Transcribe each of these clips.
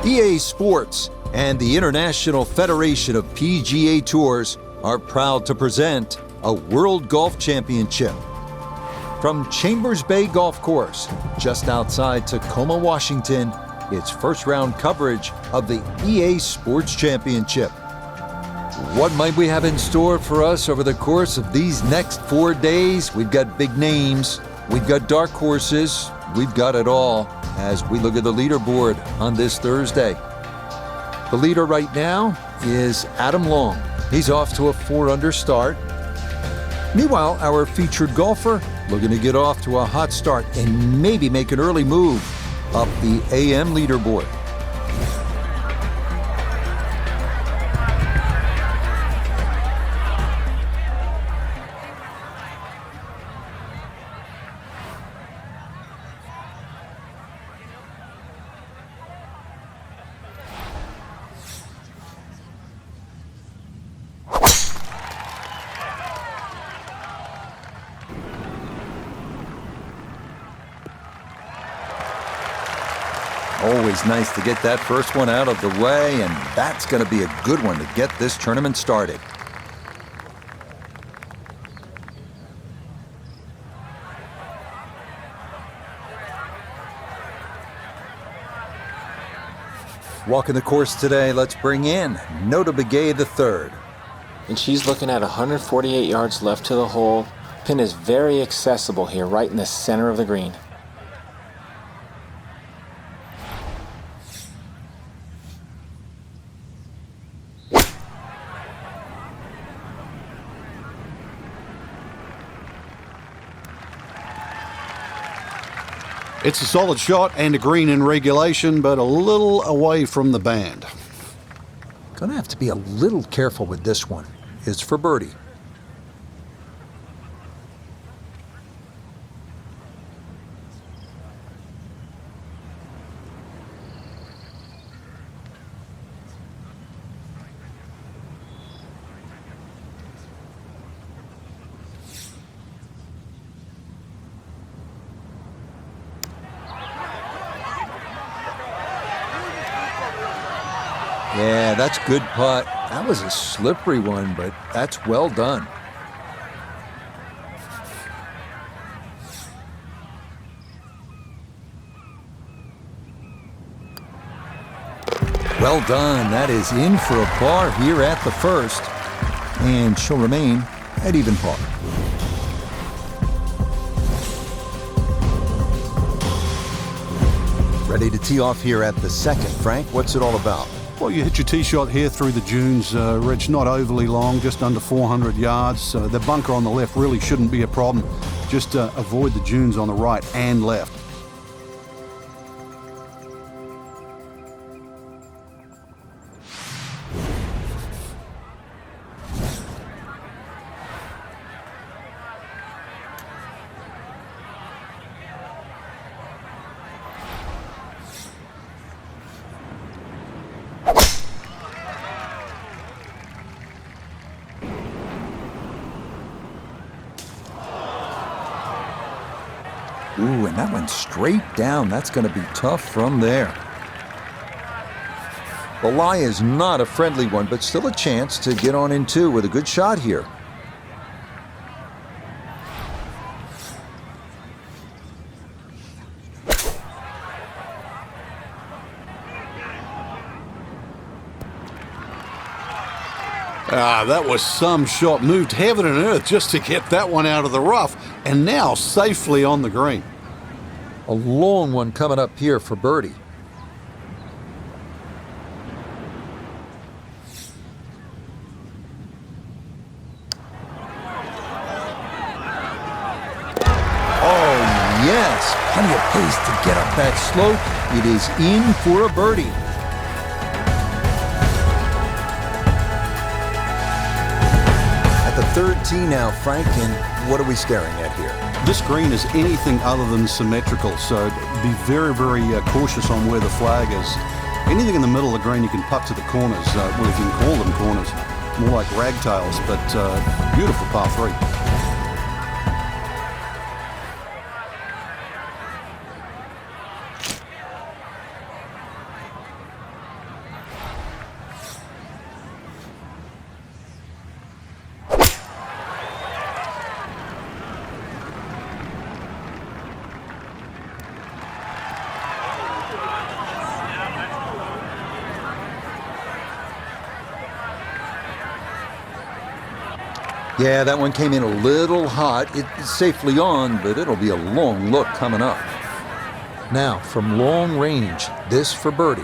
EA Sports and the International Federation of PGA Tours are proud to present a World Golf Championship. From Chambers Bay Golf Course, just outside Tacoma, Washington, it's first round coverage of the EA Sports Championship. What might we have in store for us over the course of these next 4 days? We've got big names, we've got dark horses, we've got it all as we look at the leaderboard on this Thursday. The leader right now is Adam Long. He's off to a 4-under start. Meanwhile, our featured golfer looking to get off to a hot start and maybe make an early move up the AM leaderboard. Always nice to get that first one out of the way, and that's going to be a good one to get this tournament started. Walking the course today, let's bring in Nota Begay III. And she's looking at 148 yards left to the hole. Pin is very accessible here, right in the center of the green. It's a solid shot and a green in regulation, but a little away from the band. Gonna have to be a little careful with this one. It's for birdie. Yeah, that's good putt. That was a slippery one, but that's well done. Well done. That is in for a par here at the first, and she'll remain at even par. Ready to tee off here at the second. Frank, what's it all about? Well, you hit your tee shot here through the dunes, Rich, not overly long, just under 400 yards. The bunker on the left really shouldn't be a problem. Just avoid the dunes on the right and left. Ooh, and that went straight down. That's going to be tough from there. The lie is not a friendly one, but still a chance to get on in two with a good shot here. That was some shot. Moved heaven and earth just to get that one out of the rough, and now safely on the green. A long one coming up here for birdie. Oh, yes. Plenty of pace to get up that slope. It is in for a birdie. The third tee now, Frank, and what are we staring at here? This green is anything other than symmetrical, so be very, very cautious on where the flag is. Anything in the middle of the green you can putt to the corners, well, if you can call them corners, more like ragtails, but beautiful par 3. Yeah, that one came in a little hot. It's safely on, but it'll be a long look coming up. Now, from long range, this for birdie.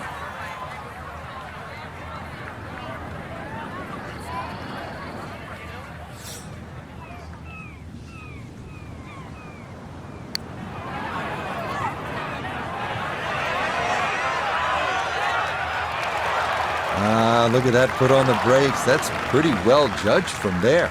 Look at that put on the brakes. That's pretty well judged from there.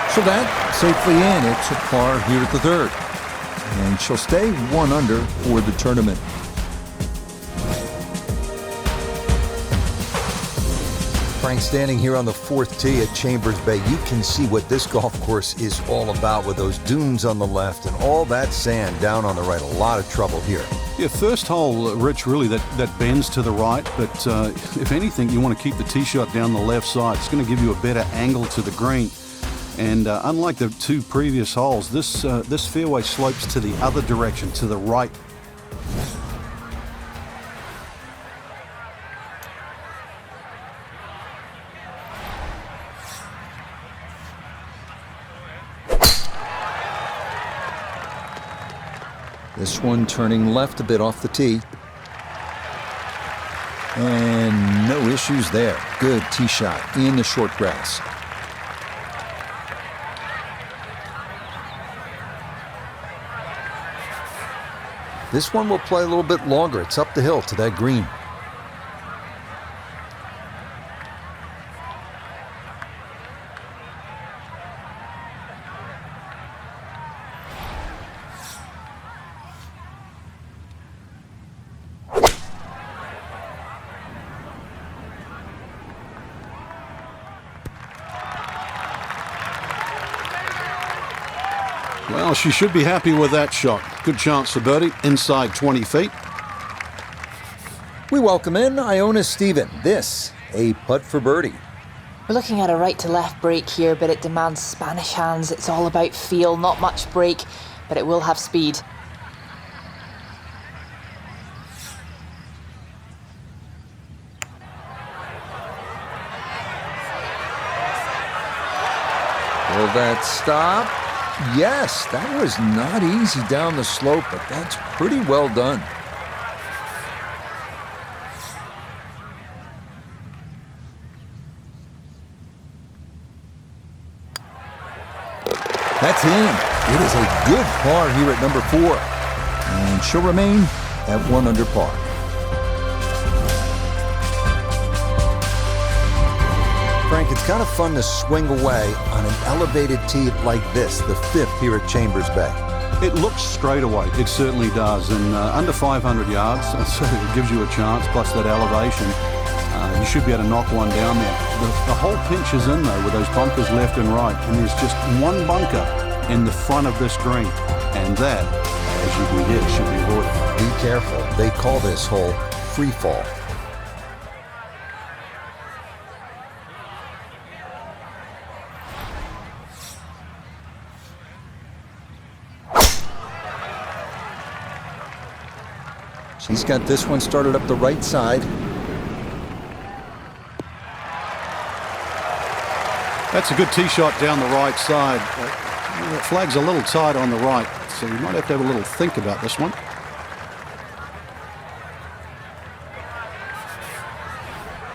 So that safely in. It's a par here at the third. And she'll stay 1 under for the tournament. Frank, standing here on the 4th tee at Chambers Bay, you can see what this golf course is all about with those dunes on the left and all that sand down on the right. A lot of trouble here. Yeah, first hole, Rich, really that bends to the right, but if anything, you want to keep the tee shot down the left side. It's going to give you a better angle to the green. And unlike the 2 previous holes, this fairway slopes to the other direction, to the right. This one turning left a bit off the tee. And no issues there. Good tee shot in the short grass. This one will play a little bit longer. It's up the hill to that green. Well, she should be happy with that shot. Good chance for birdie, inside 20 feet. We welcome in Iona Stephen. This, a putt for birdie. We're looking at a right to left break here, but it demands Spanish hands. It's all about feel, not much break, but it will have speed. Will that stop? Yes, that was not easy down the slope, but that's pretty well done. That's in. It is a good par here at number 4. And she'll remain at 1 under par. Frank, it's kind of fun to swing away on an elevated tee like this, the 5th here at Chambers Bay. It looks straight away. It certainly does. And under 500 yards, so it gives you a chance, plus that elevation. You should be able to knock one down there. The whole pinch is in, though, with those bunkers left and right. And there's just one bunker in the front of this green. And that, as you can get, should be avoided. Be careful. They call this hole free fall. She's got this one started up the right side. That's a good tee shot down the right side. The flag's a little tight on the right, so you might have to have a little think about this one.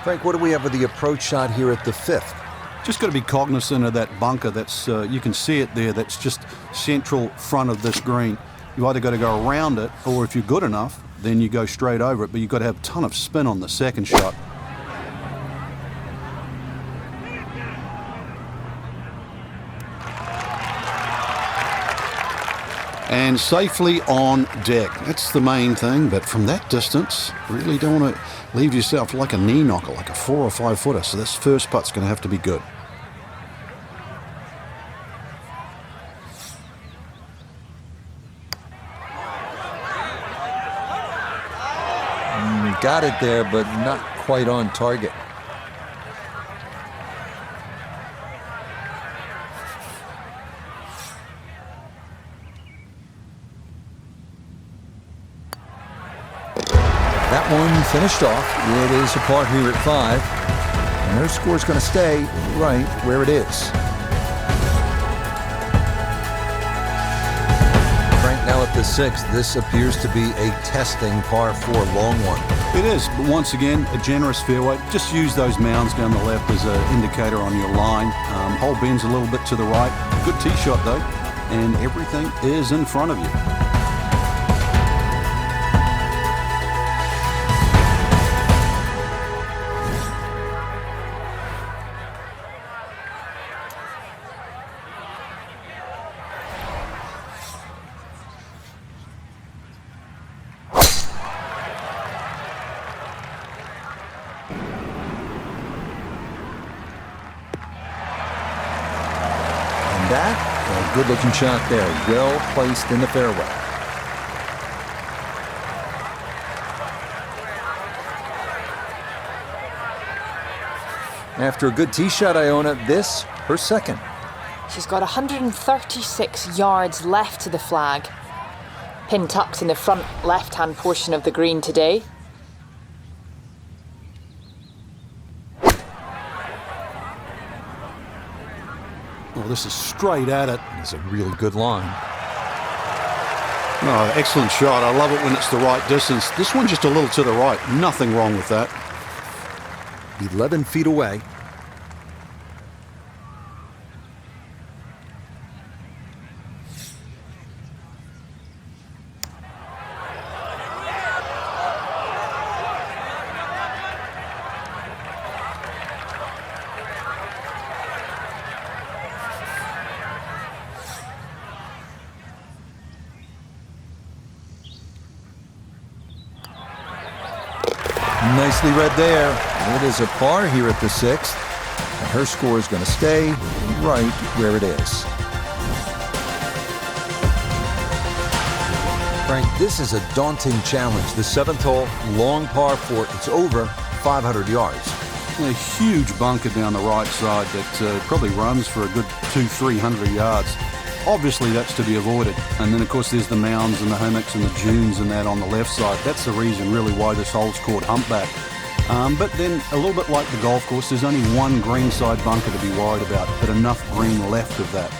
Frank, what do we have with the approach shot here at the 5th? Just got to be cognizant of that bunker. That's you can see it there. That's just central front of this green. You either got to go around it, or if you're good enough, then you go straight over it. But you've got to have a ton of spin on the second shot. And safely on deck. That's the main thing, but from that distance, really don't want to leave yourself like a knee knocker, like a 4 or 5 footer. So this first putt's going to have to be good. Got it there, but not quite on target. that one finished off. It is a par here at 5. And their score's going to stay right where it is. Frank, now at the 6th, this appears to be a testing par 4 long one. It is, but once again, a generous fairway. Just use those mounds down the left as an indicator on your line. Hole bends a little bit to the right. Good tee shot though, and everything is in front of you. That, a good-looking shot there, well placed in the fairway. After a good tee shot, Iona, this her second. She's got 136 yards left to the flag. Pin tucked in the front left-hand portion of the green today. Oh, this is straight at it. It's a really good line. Oh, excellent shot. I love it when it's the right distance. This one just a little to the right. Nothing wrong with that. 11 feet away. Nicely read there. It is a par here at the 6th. And her score is going to stay right where it is. Frank, this is a daunting challenge. The 7th hole, long par 4. It's over 500 yards. A huge bunker down the right side that probably runs for a good 200-300 yards. Obviously that's to be avoided. And then of course there's the mounds and the hummocks and the dunes and that on the left side. That's the reason really why this hole's called Humpback. But then a little bit like the golf course, there's only one green side bunker to be worried about, but enough green left of that.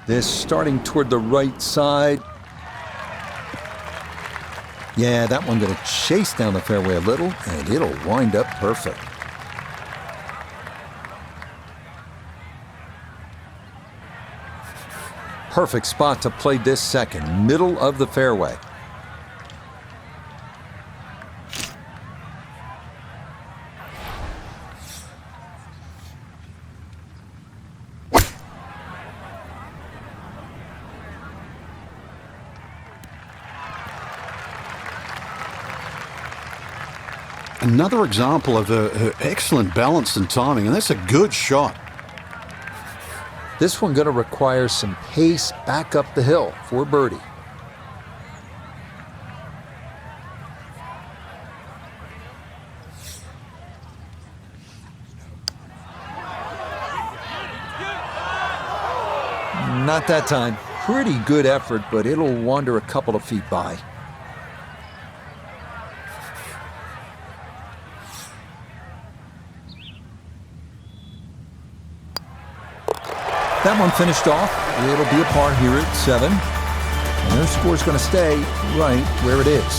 This starting toward the right side. Yeah, that one going to chase down the fairway a little, and it'll wind up perfect. Perfect spot to play this second, middle of the fairway. Another example of her excellent balance and timing, and that's a good shot. This one going to require some pace back up the hill for birdie. Not that time. Pretty good effort, but it'll wander a couple of feet by. That one finished off. It'll be a par here at 7. And their score's going to stay right where it is.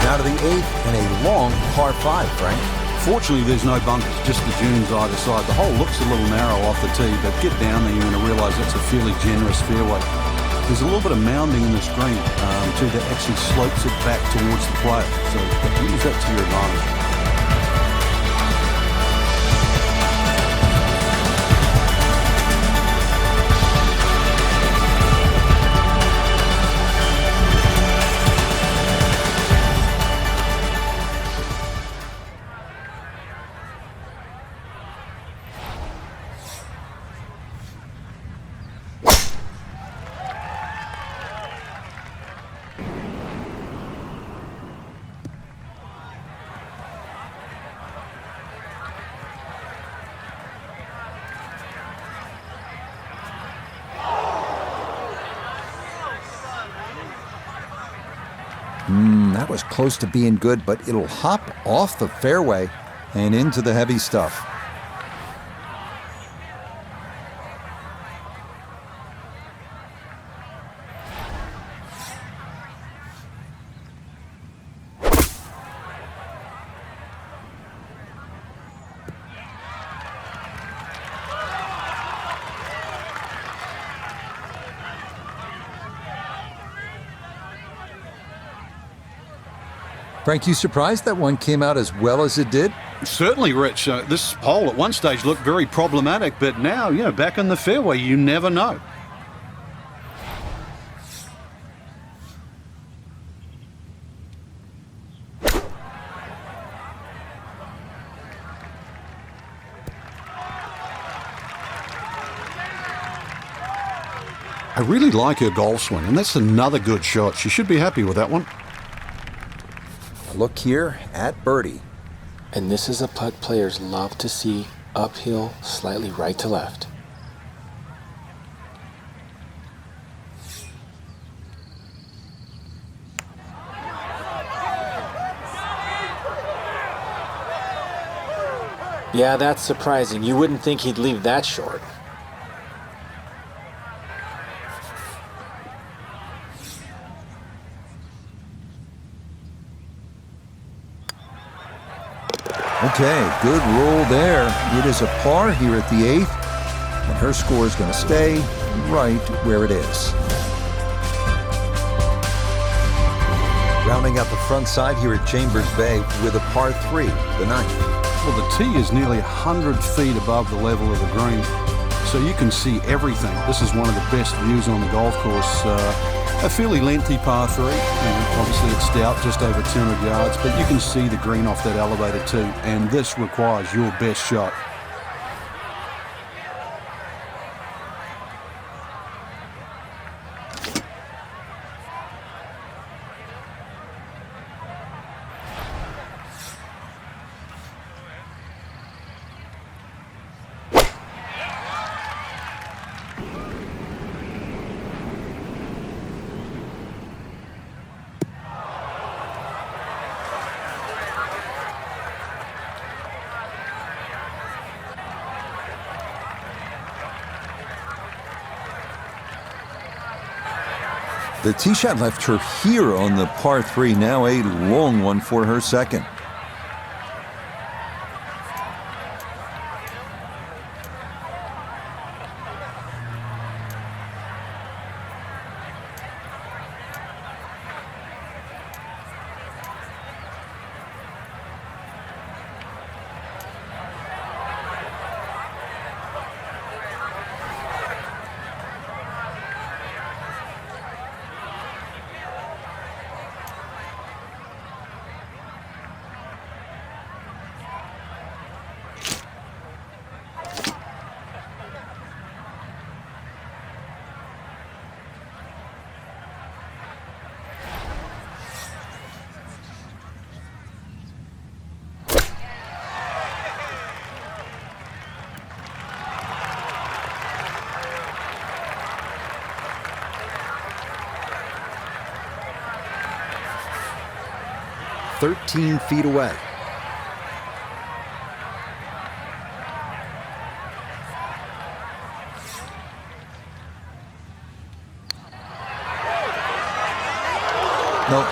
Now to the 8th and a long par 5, Frank. Fortunately, there's no bunkers, just the dunes either side. The hole looks a little narrow off the tee, but get down there, you're going to realise that's a fairly generous fairway. There's a little bit of mounding in this green, too, that actually slopes it back towards the player. So use that to your advantage. That was close to being good, but it'll hop off the fairway and into the heavy stuff. Frank, you surprised that one came out as well as it did? Certainly, Rich. This hole at one stage looked very problematic, but now, back in the fairway, you never know. I really like her golf swing, and that's another good shot. She should be happy with that one. Look here at birdie. And this is a putt players love to see, uphill, slightly right to left. Yeah, that's surprising. You wouldn't think he'd leave that short. Okay, good roll there. It is a par here at the 8th, and her score is going to stay right where it is. Rounding out the front side here at Chambers Bay with a par 3, the 9th. Well, the tee is nearly 100 feet above the level of the green, so you can see everything. This is one of the best views on the golf course. A fairly lengthy par 3, and obviously it's stout, just over 200 yards, but you can see the green off that elevator too, and this requires your best shot. The tee shot left her here on the par 3, now a long one for her second. "13 feet away. Nope.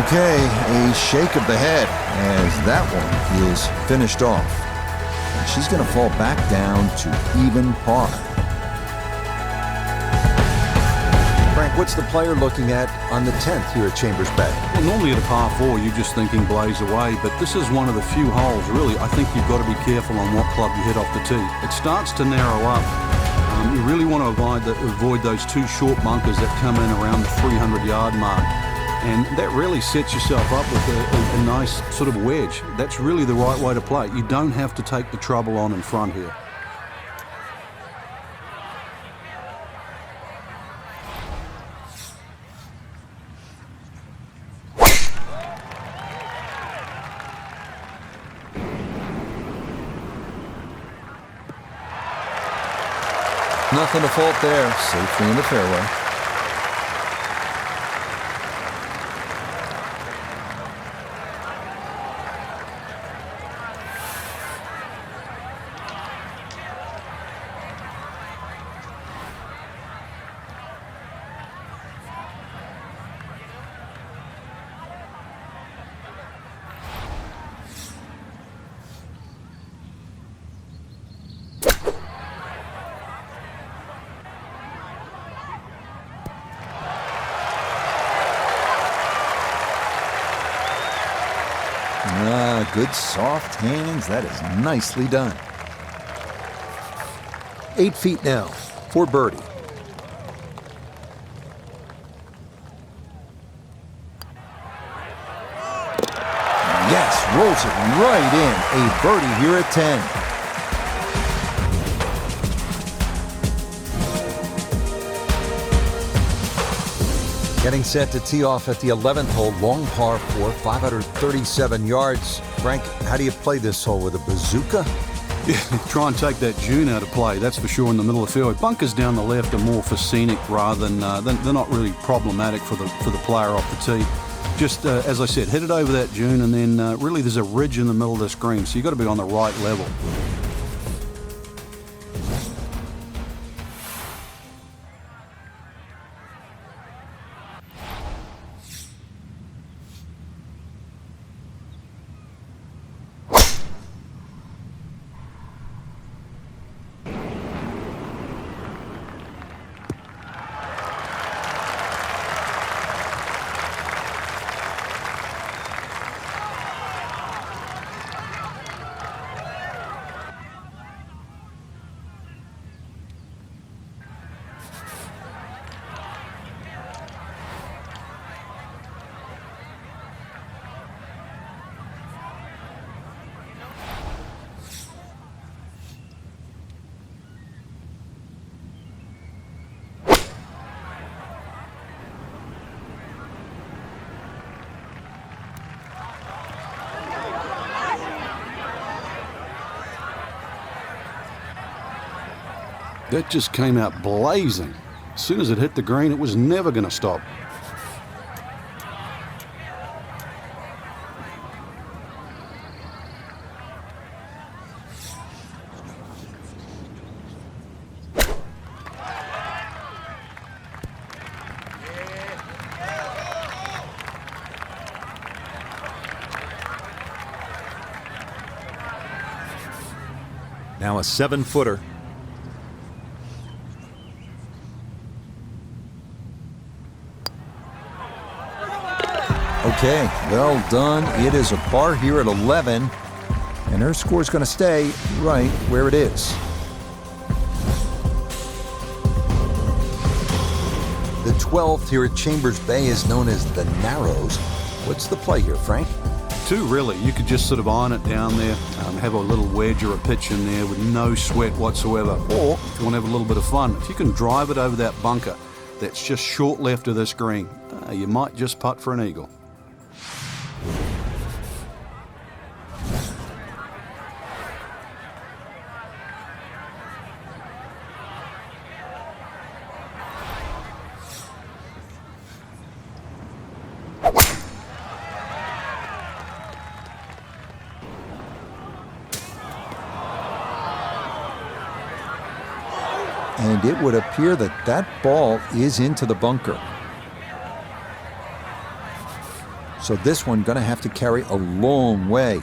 Okay, a shake of the head as that one is finished off. And she's going to fall back down to even par. Frank, what's the player looking at on the 10th here at Chambers Bay? Well, normally at a par 4, you're just thinking blaze away, but this is one of the few holes, really, I think you've got to be careful on what club you hit off the tee. It starts to narrow up. You really want to avoid those two short bunkers that come in around the 300-yard mark. And that really sets yourself up with a nice sort of wedge. That's really the right way to play. You don't have to take the trouble on in front here. Nothing to fault there. Safely in the fairway. Good soft hands. That is nicely done. 8 feet now for birdie. Yes, rolls it right in. A birdie here at 10. Getting set to tee off at the 11th hole, long par 4, 537 yards. Frank, how do you play this hole, with a bazooka? Yeah, try and take that June out of play, that's for sure, in the middle of the fairway. Bunkers down the left are more for scenic rather than they're not really problematic for the player off the tee. Just, as I said, hit it over that June, and then really there's a ridge in the middle of this green, so you've got to be on the right level. That just came out blazing. As soon as it hit the green, it was never going to stop. Now a 7-footer. Okay, well done. It is a par here at 11, and her score is going to stay right where it is. The 12th here at Chambers Bay is known as the Narrows. What's the play here, Frank? 2, really. You could just sort of iron it down there, have a little wedge or a pitch in there with no sweat whatsoever. Or, if you want to have a little bit of fun, if you can drive it over that bunker that's just short left of this green, you might just putt for an eagle. And it would appear that that ball is into the bunker. So this one going to have to carry a long way.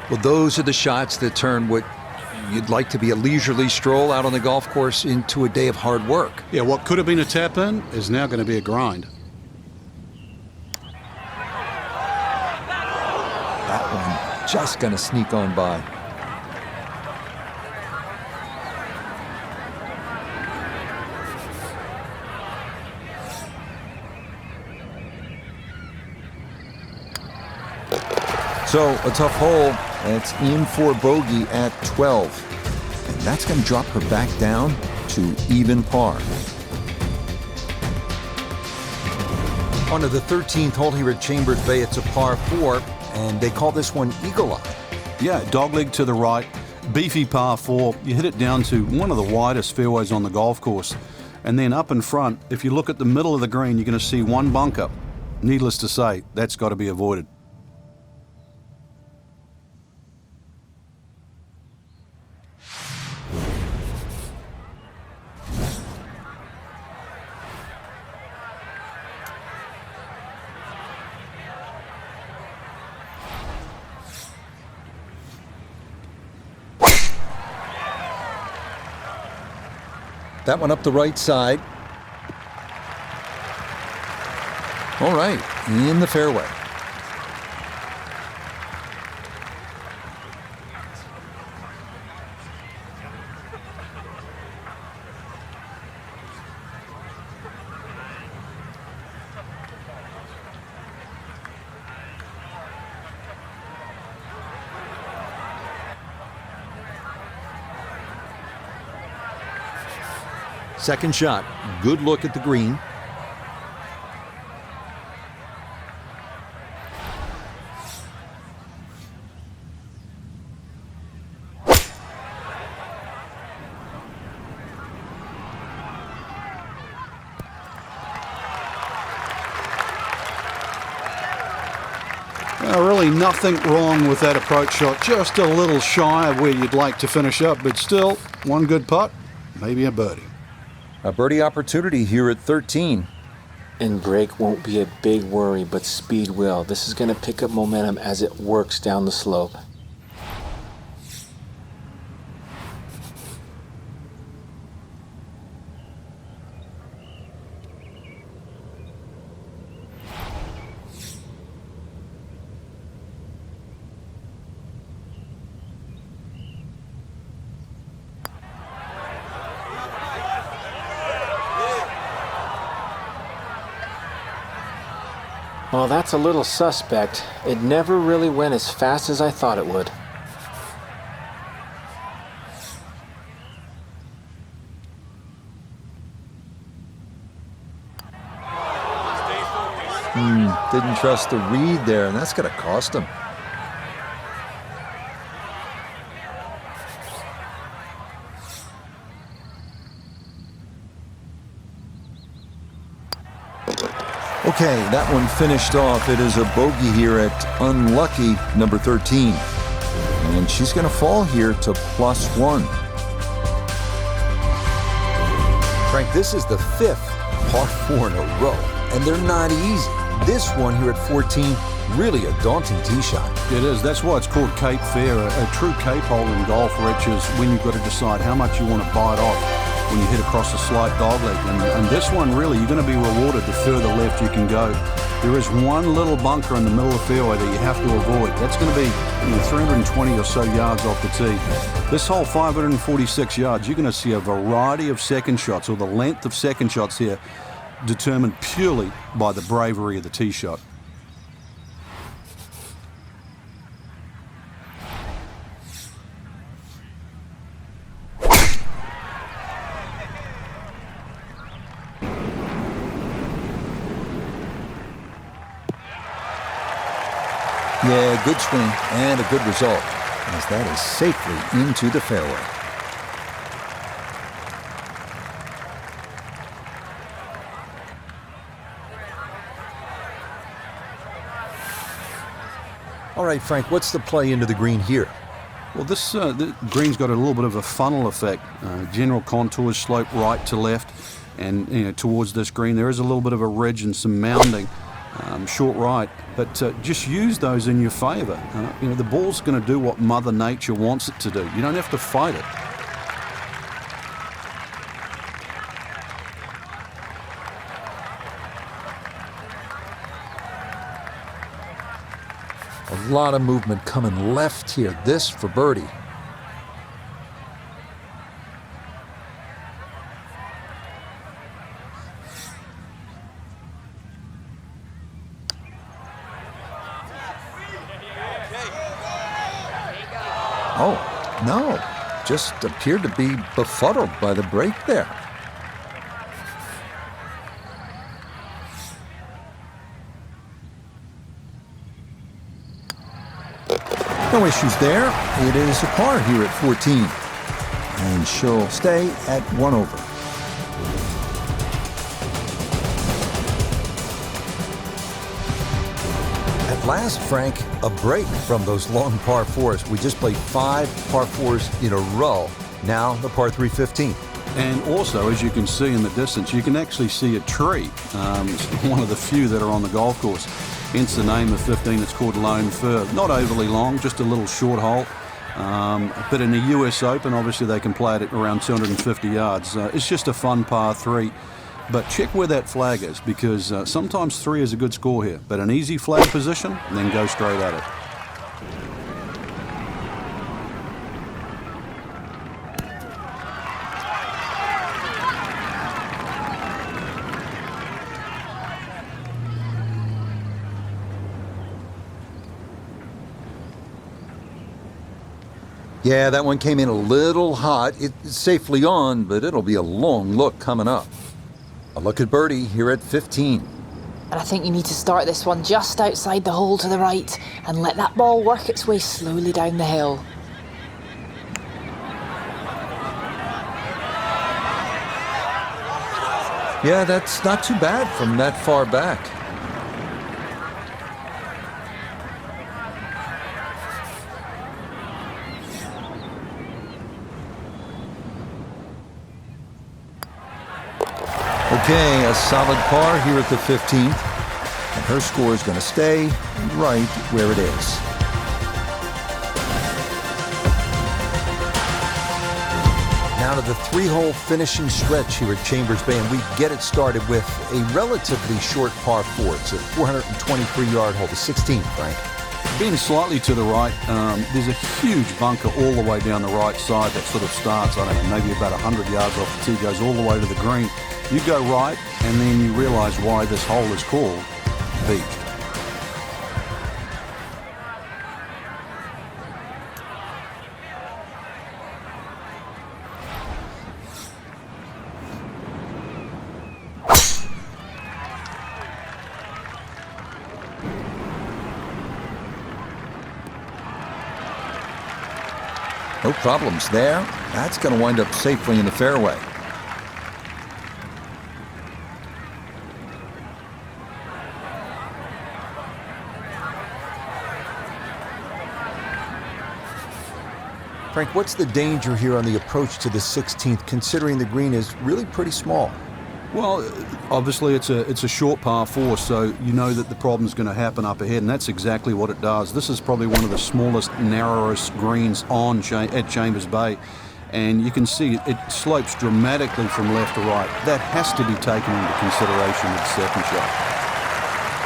Well, those are the shots that turn what you'd like to be a leisurely stroll out on the golf course into a day of hard work. Yeah, what could have been a tap-in is now going to be a grind. That one just going to sneak on by. So a tough hole, and it's in for bogey at 12. And that's going to drop her back down to even par. On to the 13th hole here at Chambers Bay. It's a par 4, and they call this one Eagle Eye. Yeah, dogleg to the right, beefy par 4. You hit it down to one of the widest fairways on the golf course. And then up in front, if you look at the middle of the green, you're going to see one bunker. Needless to say, that's got to be avoided. That one up the right side. All right, in the fairway. Second shot, good look at the green. Really nothing wrong with that approach shot, just a little shy of where you'd like to finish up, but still, one good putt, maybe a birdie. A birdie opportunity here at 13. And break won't be a big worry, but speed will. This is going to pick up momentum as it works down the slope. Well, that's a little suspect. It never really went as fast as I thought it would. Didn't trust the read there, and that's going to cost him. Okay, that one finished off. It is a bogey here at unlucky number 13. And she's going to fall here to +1. Frank, this is the 5th par 4 in a row, and they're not easy. This one here at 14, really a daunting tee shot. It is. That's why it's called Cape Fair. A true Cape hole in golf, Rich, is when you've got to decide how much you want to bite off when you hit across a slight dogleg. And this one, really, you're going to be rewarded the further left you can go. There is one little bunker in the middle of the fairway that you have to avoid. That's going to be 320 or so yards off the tee. This hole, 546 yards, you're going to see a variety of second shots, or the length of second shots here, determined purely by the bravery of the tee shot. Yeah, good swing and a good result, as that is safely into the fairway. All right, Frank, what's the play into the green here? Well, this the green's got a little bit of a funnel effect. General contours slope right to left, and towards this green there is a little bit of a ridge and some mounding. short right, but just use those in your favour. You know, the ball's going to do what Mother Nature wants it to do. You don't have to fight it. A lot of movement coming left here. This for birdie. Oh, no. Just appeared to be befuddled by the break there. No issues there. It is a par here at 14. And she'll stay at 1 over. At last, Frank, a break from those long par 4s. We just played 5 par 4s in a row. Now the par 3 15. And also, as you can see in the distance, you can actually see a tree. It's one of the few that are on the golf course. Hence the name of 15, it's called Lone Fir. Not overly long, just a little short hole. But in the US Open, obviously they can play it at around 250 yards. It's just a fun par 3. But check where that flag is, because sometimes 3 is a good score here. But an easy flag position, and then go straight at it. Yeah, that one came in a little hot. It's safely on, but it'll be a long look coming up. A look at birdie here at 15. And I think you need to start this one just outside the hole to the right and let that ball work its way slowly down the hill. Yeah, that's not too bad from that far back. Okay, a solid par here at the 15th. And her score is going to stay right where it is. Now to the 3-hole finishing stretch here at Chambers Bay, and we get it started with a relatively short par 4. It's a 423-yard hole, the 16th, Frank. Being slightly to the right, there's a huge bunker all the way down the right side that sort of starts, I don't know, maybe about 100 yards off the tee, goes all the way to the green. You go right, and then you realise why this hole is called Beach. No problems there. That's going to wind up safely in the fairway. Frank, what's the danger here on the approach to the 16th, considering the green is really pretty small? Well, obviously it's a short par 4, so you know that the problem's going to happen up ahead, and that's exactly what it does. This is probably one of the smallest, narrowest greens at Chambers Bay, and you can see it slopes dramatically from left to right. That has to be taken into consideration with the second shot.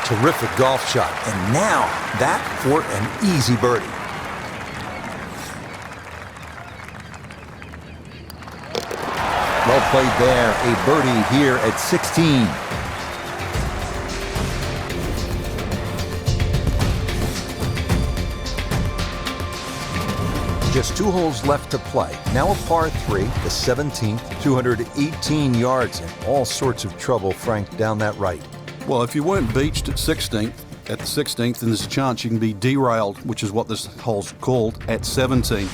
Terrific golf shot, and now that for an easy birdie. Well played there, a birdie here at 16. Just 2 holes left to play. Now a par 3, the 17th, 218 yards, and all sorts of trouble, Frank, down that right. Well, if you weren't beached at the 16th, then there's a chance you can be derailed, which is what this hole's called, at 17.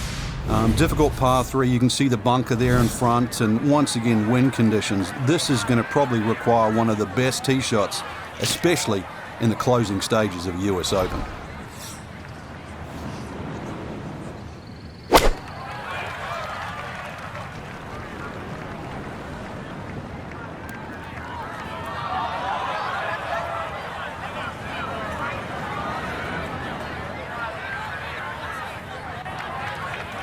Difficult par 3, you can see the bunker there in front, and once again, wind conditions. This is going to probably require one of the best tee shots, especially in the closing stages of the US Open.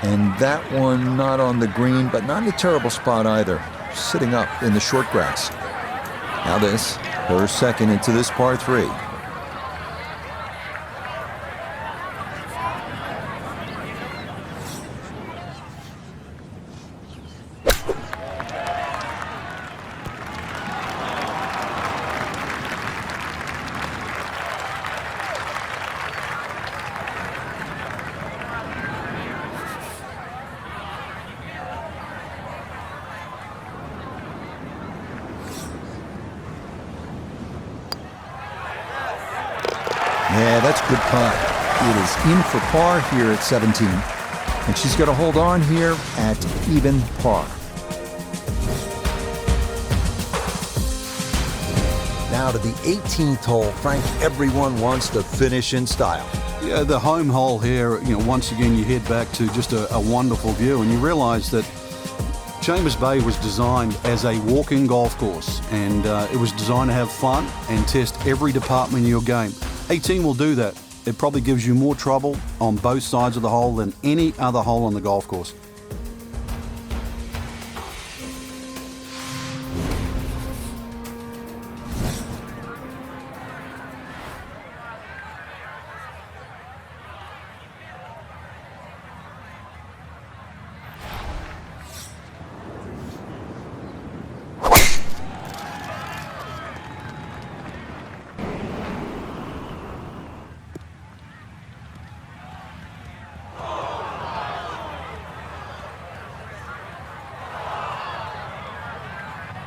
And that one not on the green, but not in a terrible spot either, sitting up in the short grass. Now this, her second into this par 3. Yeah, that's a good putt. It is in for par here at 17. And she's going to hold on here at even par. Now to the 18th hole. Frank, everyone wants to finish in style. Yeah, the home hole here, once again you head back to just a wonderful view, and you realise that Chambers Bay was designed as a walking golf course, and it was designed to have fun and test every department of your game. 18 will do that. It probably gives you more trouble on both sides of the hole than any other hole on the golf course.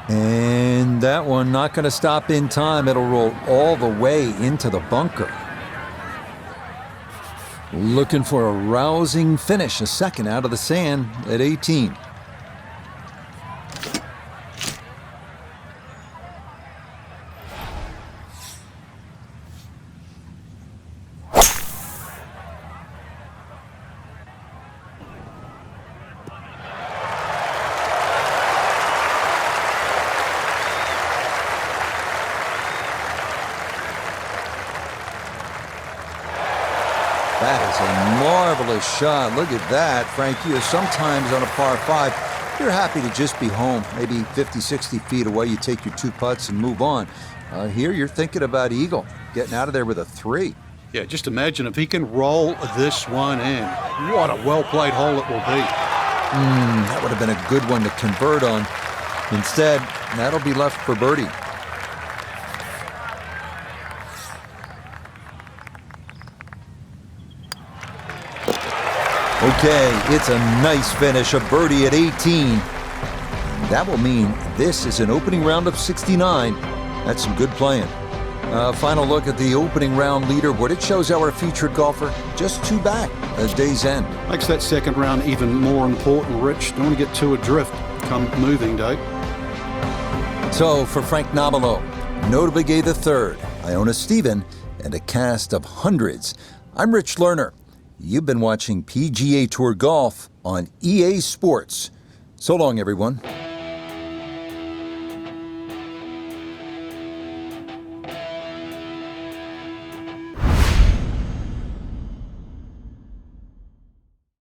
And that one not going to stop in time. It'll roll all the way into the bunker. Looking for a rousing finish, a second out of the sand at 18. That is a marvelous shot. Look at that, Frank. Sometimes on a par 5, you're happy to just be home. Maybe 50, 60 feet away, you take your 2 putts and move on. Here, you're thinking about eagle, getting out of there with a 3. Yeah, just imagine if he can roll this one in. What a well-played hole it will be. That would have been a good one to convert on. Instead, that'll be left for birdie. Okay, it's a nice finish, a birdie at 18. That will mean this is an opening round of 69. That's some good playing. Final look at the opening round leaderboard. It shows our featured golfer just 2 back at day's end. Makes that second round even more important, Rich. Don't want to get too adrift come moving day. So for Frank Nobilo, Notah Begay III, Iona Stephen, and a cast of hundreds, I'm Rich Lerner. You've been watching PGA Tour Golf on EA Sports. So long, everyone.